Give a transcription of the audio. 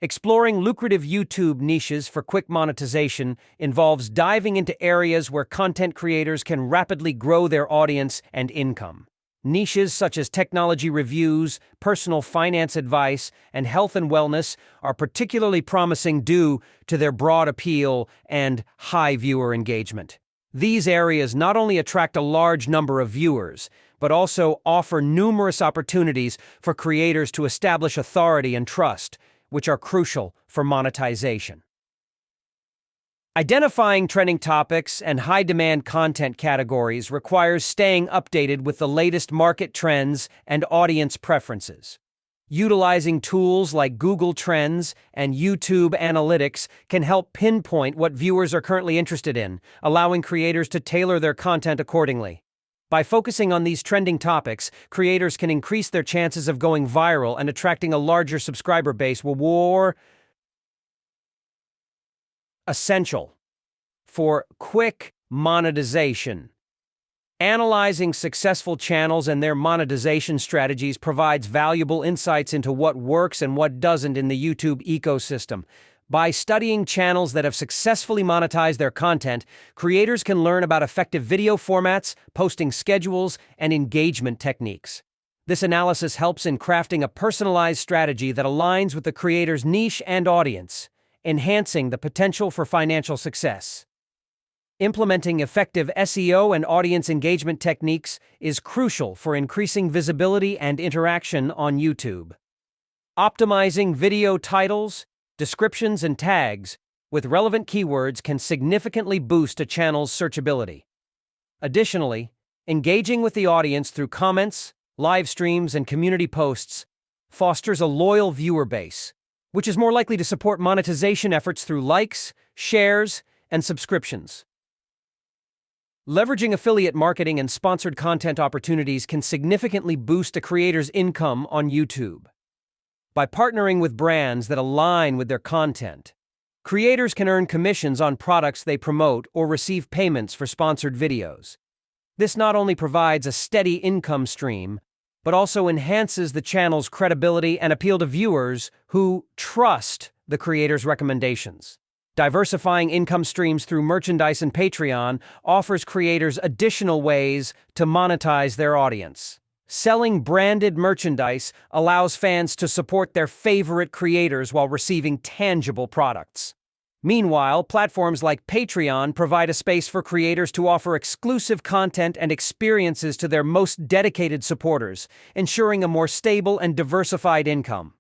Exploring lucrative YouTube niches for quick monetization involves diving into areas where content creators can rapidly grow their audience and income. Niches such as technology reviews, personal finance advice, and health and wellness are particularly promising due to their broad appeal and high viewer engagement. These areas not only attract a large number of viewers, but also offer numerous opportunities for creators to establish authority and trust, which are crucial for monetization. Identifying trending topics and high-demand content categories requires staying updated with the latest market trends and audience preferences. Utilizing tools like Google Trends and YouTube Analytics can help pinpoint what viewers are currently interested in, allowing creators to tailor their content accordingly. By focusing on these trending topics, creators can increase their chances of going viral and attracting a larger subscriber base. Essential for quick monetization. Analyzing successful channels and their monetization strategies provides valuable insights into what works and what doesn't in the YouTube ecosystem. By studying channels that have successfully monetized their content, creators can learn about effective video formats, posting schedules, and engagement techniques. This analysis helps in crafting a personalized strategy that aligns with the creator's niche and audience, enhancing the potential for financial success. Implementing effective SEO and audience engagement techniques is crucial for increasing visibility and interaction on YouTube. Optimizing video titles, descriptions, and tags with relevant keywords can significantly boost a channel's searchability. Additionally, engaging with the audience through comments, live streams, and community posts fosters a loyal viewer base, which is more likely to support monetization efforts through likes, shares, and subscriptions. Leveraging affiliate marketing and sponsored content opportunities can significantly boost a creator's income on YouTube. By partnering with brands that align with their content, creators can earn commissions on products they promote or receive payments for sponsored videos. This not only provides a steady income stream, but also enhances the channel's credibility and appeal to viewers who trust the creator's recommendations. Diversifying income streams through merchandise and Patreon offers creators additional ways to monetize their audience. Selling branded merchandise allows fans to support their favorite creators while receiving tangible products. Meanwhile, platforms like Patreon provide a space for creators to offer exclusive content and experiences to their most dedicated supporters, ensuring a more stable and diversified income.